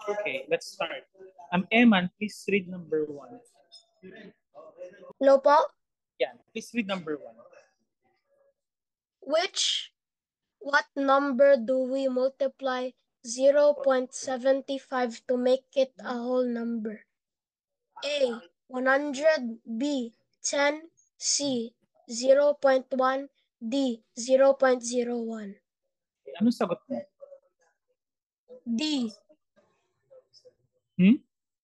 Okay, let's start. Eman, please read number 1. Hello po? Yeah, please read number 1. What number do we multiply 0.75 to make it a whole number? A, 100, B, 10, C, 0.1, D, 0.01. Anong sagot mo? D.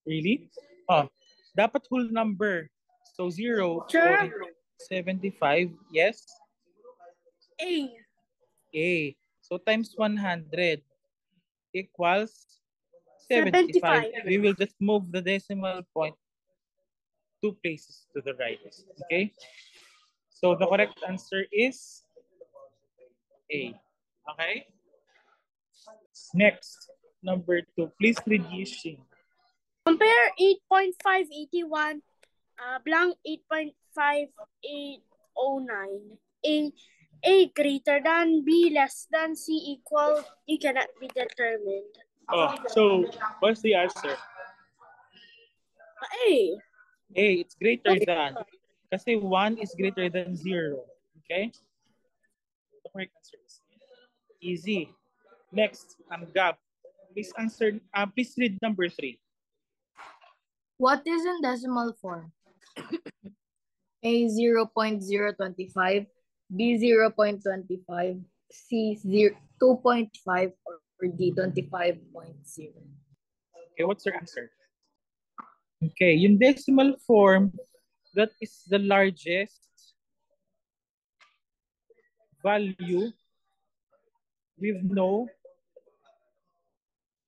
Really? Oh, dapat whole number. So 0.75, yes? A. A. So times 100 equals 75. We will just move the decimal point 2 places to the right. Okay? So the correct answer is A. Okay? Next, number 2. Please read Yixing. Compare 8.581 blank 8.5809. A greater than, B less than, C equal, D cannot be determined. Oh, so what's the answer? A. A, it's greater than. Kasi 1 is greater than 0. Okay? The correct answer is easy. Next, Gab. Please answer. Please read number 3. What is in decimal form? A 0.025, B 0.25, C 2.5, or D 25.0. Okay, what's your answer? Okay, yung decimal form, that is the largest value with no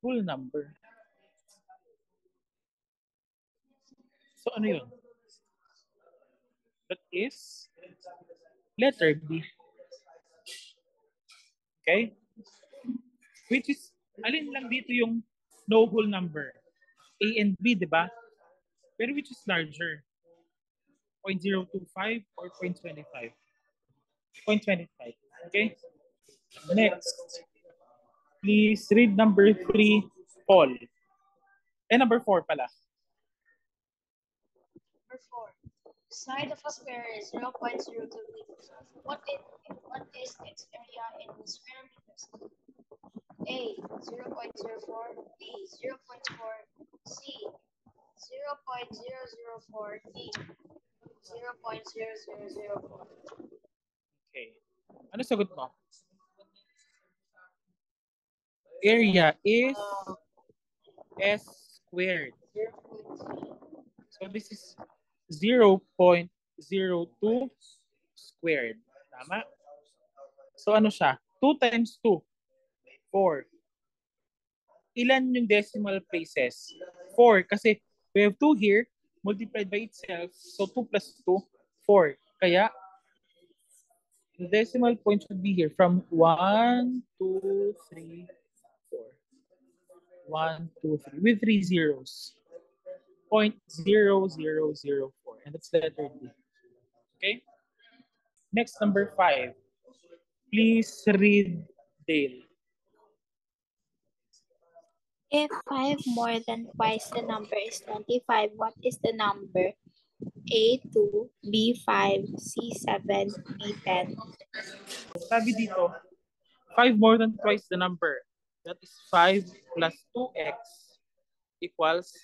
whole number. So ano yun? That is letter B. Okay? Which is, alin lang dito yung no whole number? A and B, di ba? Pero which is larger? 0.025 or 0.25? 0.25. Okay? Next. Please read number 3, Paul. Number 4 pala. Number 4. The side of a square is 0.02 meters. What is its area in square meters? A, 0.04, B, 0.4, C, 0.004, D, 0.0004. Okay. Ano sagot mo? Area is S squared. So this is 0.02 squared. Tama? So ano siya? 2 times 2. 4. Ilan yung decimal places? 4. Kasi we have 2 here multiplied by itself. So 2 plus 2, 4. Kaya the decimal point should be here from 1, 2, 3, 4. 1, 2, 3. With 3 zeros. 0.0004. And that's letter D. Okay? Next, number 5. Please read Dale. If 5 more than twice the number is 25, what is the number? A 2, B 5, C 7, D 10. Sabi dito, 5 more than twice the number. That is 5 plus 2x equals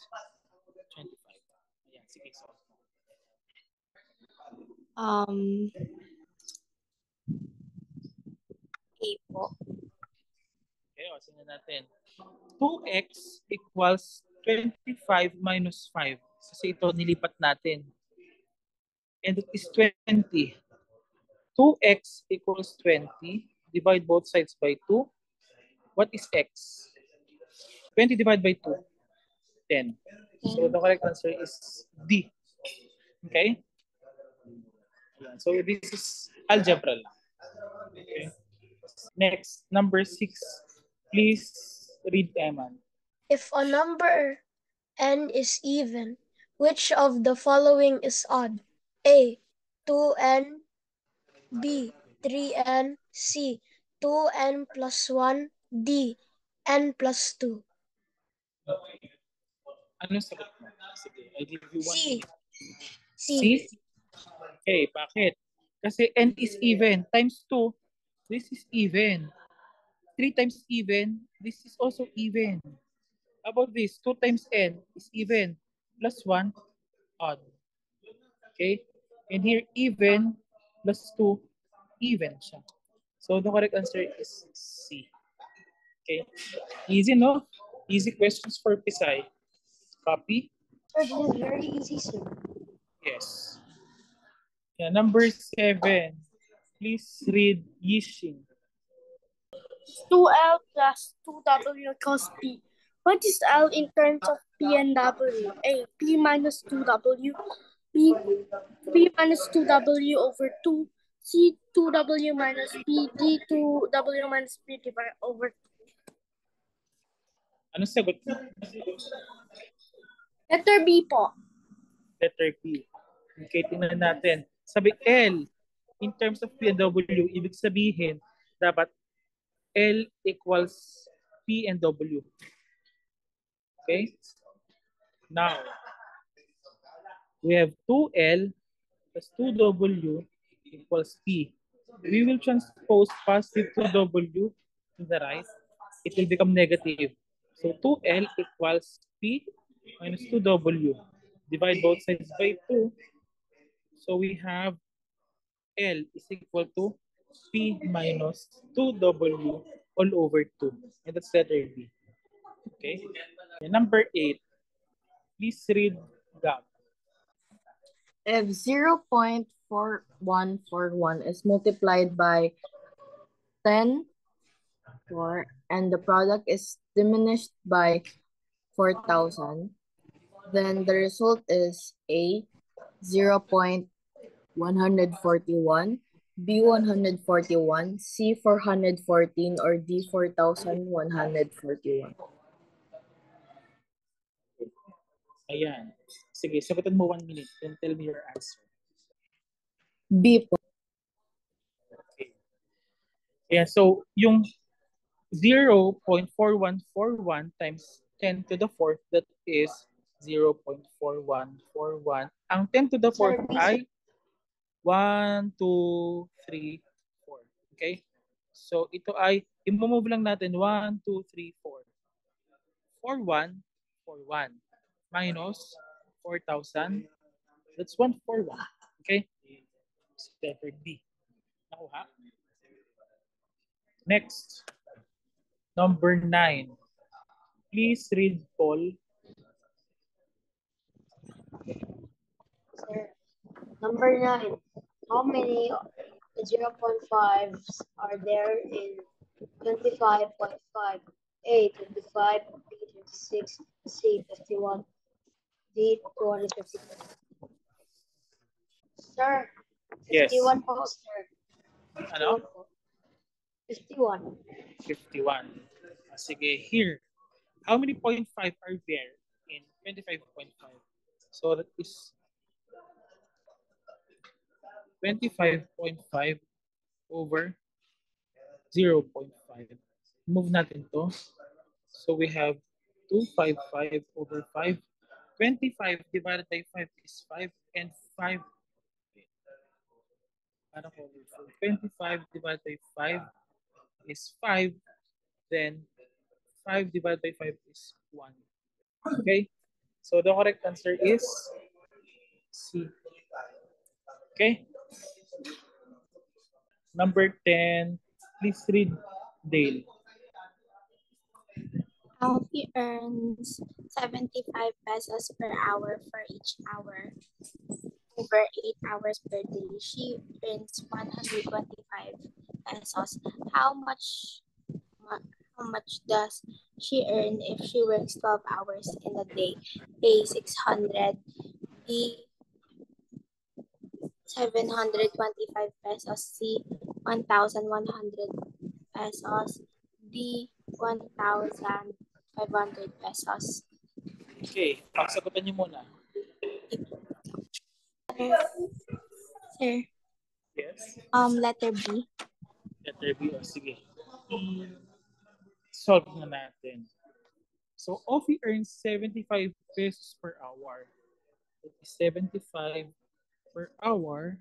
25. Ayan, sige, solve. A po. Okay, o, sino natin. 2x equals 25 minus 5. Kasi ito nilipat natin. And it is 20. 2x equals 20. Divide both sides by 2. What is x? 20 divided by 2. 10. So the correct answer is D. Okay? So this is algebra. Okay. Next, number 6. Please read, Eman. If a number n is even, which of the following is odd? A, 2n, B, 3n, C, 2n plus 1, D, n plus 2. Ano sagot mo? Sige, I give you 1 C. minute. C. C? Okay, bakit? Kasi n is even times 2, this is even. 3 times even, this is also even. How about this? 2 times n is even. Plus 1, odd. Okay? And here, even plus 2, even siya. So, the correct answer is C. Okay? Easy, no? Easy questions for Pisay. Copy? Sir, this is very easy, sir. Yes. Yeah, number 7. Please read Yixing. 2L plus 2W equals P. What is L in terms of P and W? A. P minus 2W. B. P minus 2W over 2. C. 2W minus P. D. 2W minus P divided over 2. Ano sagot mo? Letter B po. Letter B. Okay, tingnan natin. Sabi L, in terms of P and W, ibig sabihin, dapat L equals P and W. Okay? Now, we have 2L plus 2W equals P. We will transpose positive 2W to the right. It will become negative. So 2L equals P minus 2W. Divide both sides by 2. So we have L is equal to P minus 2W all over 2. And that's letter B. Okay? And number 8. Please read gap. If 0.4141 is multiplied by 10, and the product is diminished by 4,000, then the result is A, 0.141, B, 141, C, 414, or D, 4,141. Ayan. Sige, sagutan mo 1 minute. Then tell me your answer. B po. Okay. Yeah, so yung 0.4141 times 10 to the 4th, that is 0.4141. Ang 10 to the 4th ay 1, 2, 3, 4. Okay? So ito ay, i-move lang natin 1, 2, 3, 4. 41, 41. Minus 4,000. That's 141. Okay? So letter D. Nakuha? Next. Number 9. Please read Paul. Sir, number 9. How many 0.5s are there in 25.5? A, 25, B, 26, C, 51, D, 252. Sir, Yes. 51 po, sir. Ano? 51. 51. Sige, here. How many 0.5 are there in 25.5? So that is 25.5 over 0.5. Move natin to. So we have 255 over 5. 25 divided by 5 is 5 and 5. Parang colorful. 25 divided by 5 is 5. Then 5 divided by 5 is 1. Okay? So the correct answer is C. Okay? Number 10. Please read Dale. Alfie earns 75 pesos per hour for each hour. Over 8 hours per day, she earns 125 pesos. How much does she earn if she works 12 hours in a day? A, 600. B, 725 pesos. C, 1,100 pesos. D, 1,500 pesos. Okay, pagsagutan niyo muna. Sir, Yes. letter B. Letter B. O, sige. Solve na natin. So Offie earns 75 pesos per hour. That is 75 per hour.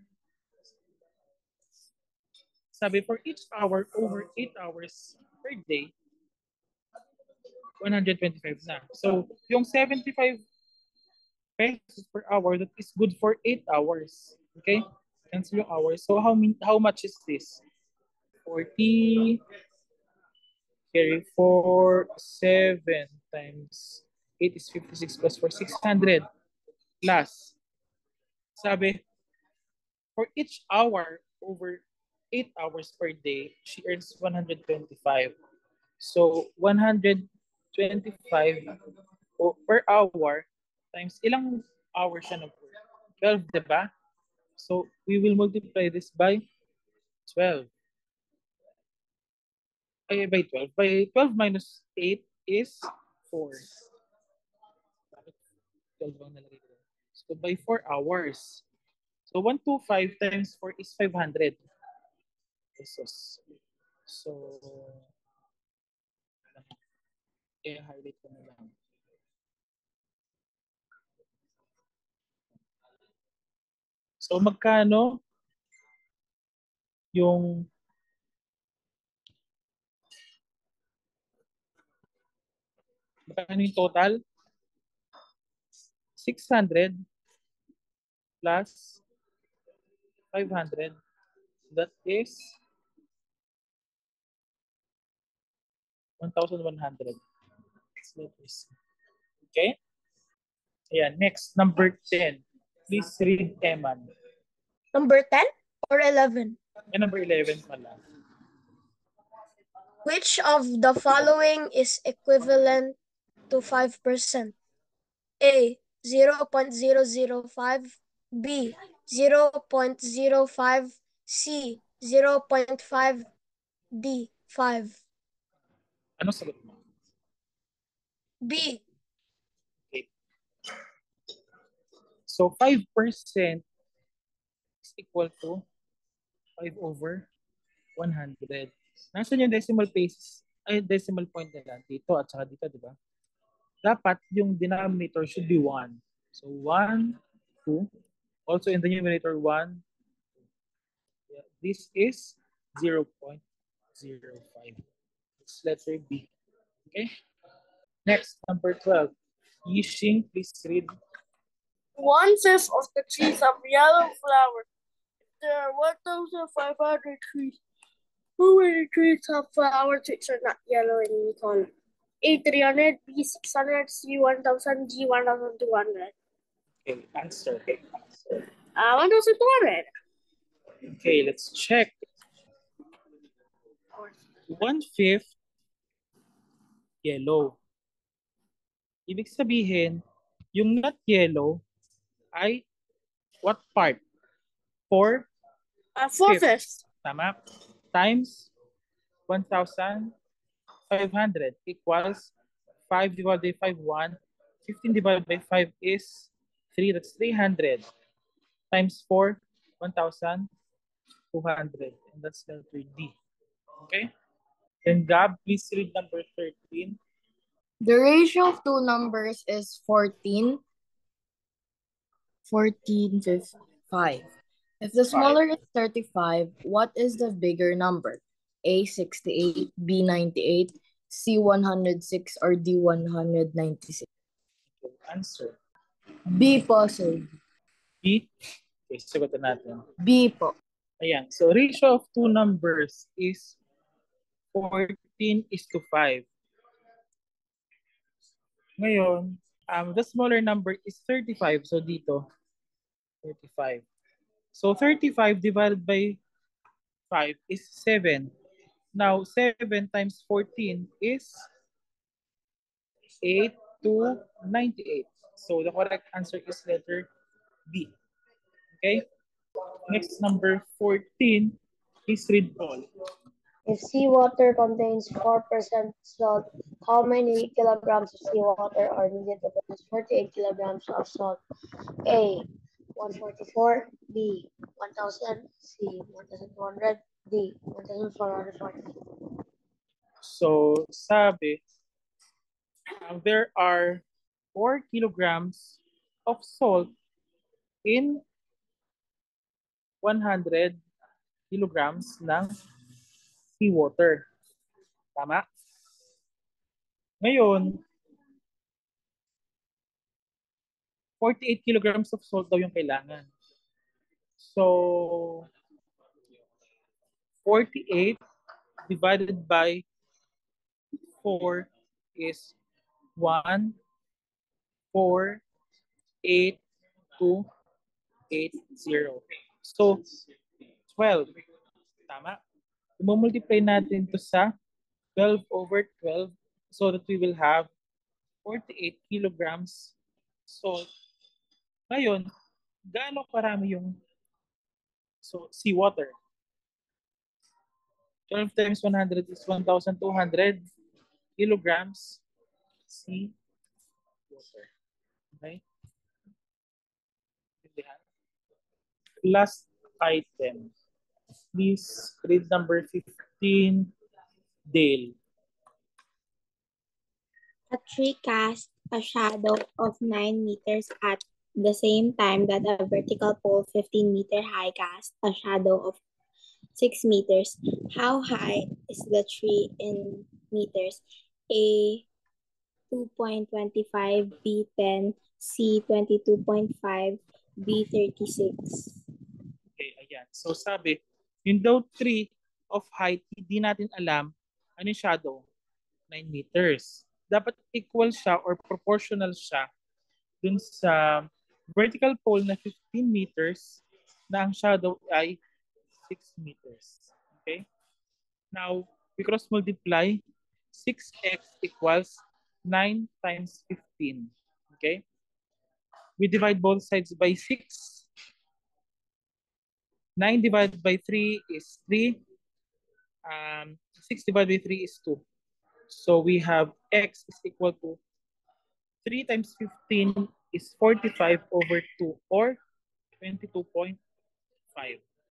Sabi, for each hour over 8 hours per day, 125 na. So, yung 75 pesos per hour, that is good for 8 hours. Okay? Cancel yung hours. So, how much is this? 40 carry 4, 7 times 8 is 56 plus 4, 600 plus. Sabi, for each hour over 8 hours per day, she earns 125. So, 125 per hour times ilang hours siya nag-work? 12, di ba? So, we will multiply this by 12. Ay, by 12. By 12 minus 8 is 4. Bakit 12 ang nalagay ko? So, by 4 hours. So, 125 times 4 is 500 pesos. So, i-highlight ko na lang. So, magkano yung total? 600 plus 500. That is 1,100. Okay? Ayan, next, number 10. Please read, Eman. Number 10 or 11? Number 11 pala. Which of the following is equivalent to 5%? A, 0.005, B, 0.05, C, 0.5, D, 5. Ano sagot mo? B. Okay. So, 5% is equal to 5 over 100. Nasaan yung decimal places? Ay, decimal point nila dito at saka dito, di ba? Dapat yung denominator should be 1. So, 1, 2. Also in the numerator, 1. Yeah, this is 0.05. It's letter B. Okay? Next, number 12. Yixing, please read. 1/5 of the trees have yellow flowers. There are 1,500 trees. How many trees have flowers which are not yellow in any color? A, 300, B, 600, C, 1,000, D, 1,200. Okay, answer. 1,200. Okay, let's check. 1/5 yellow. Ibig sabihin, yung not yellow ay what part? 4 4/5. Tama. Times 1,500 equals 5 divided by 5, 1. 15 divided by 5 is 3. That's 300. Times 4, 1,200. And that's letter D. Okay? Then Gab, please read number 13. The ratio of two numbers is 14, 5. If the smaller is 35, what is the bigger number? A, 68, B, 98, C, 106, or D, 196? Answer. B po, sir. B. Okay, sagutin natin. B po. Ayan. So, ratio of two numbers is 14:5. Ngayon, the smaller number is 35. So, dito, 35. So, 35 divided by 5 is 7. Now, 7 times 14 is 8 to 98. So, the correct answer is letter B. Okay? Next, number 14. Please read all. If seawater contains 4% salt, how many kilograms of seawater are needed to produce 48 kilograms of salt? A, 144, B, 1,000, C, 1,200, D, 1,440. So, sabi, There are 4 kilograms of salt in 100 kilograms ng seawater. Tama? Ngayon, 48 kilograms of salt daw yung kailangan. So, 48 divided by 4 is 1, 4, 8, 2, 8, 0. So, 12. Tama? Multiply natin to sa 12 over 12 so that we will have 48 kilograms salt. Ngayon, gaano karami yung seawater? 12 times 100 is 1,200 kilograms seawater. Okay? Last item. Please read number 15, Dale. A tree casts a shadow of 9 meters at the same time that a vertical pole 15-meter high casts a shadow of 6 meters. How high is the tree in meters? A, 2.25, B, 10, C, 22.5, B, 36. Okay, ayan. So sabi, yung daw tree of height, hindi natin alam ano yung shadow. 9 meters. Dapat equal siya or proportional siya dun sa vertical pole na 15 meters na ang shadow ay 6 meters. Okay? Now, we cross multiply. 6x equals 9 times 15. Okay? We divide both sides by 6. 9 divided by 3 is 3. 6 divided by 3 is 2. So we have x is equal to 3 times 15 is 45 over 2 or 22.5.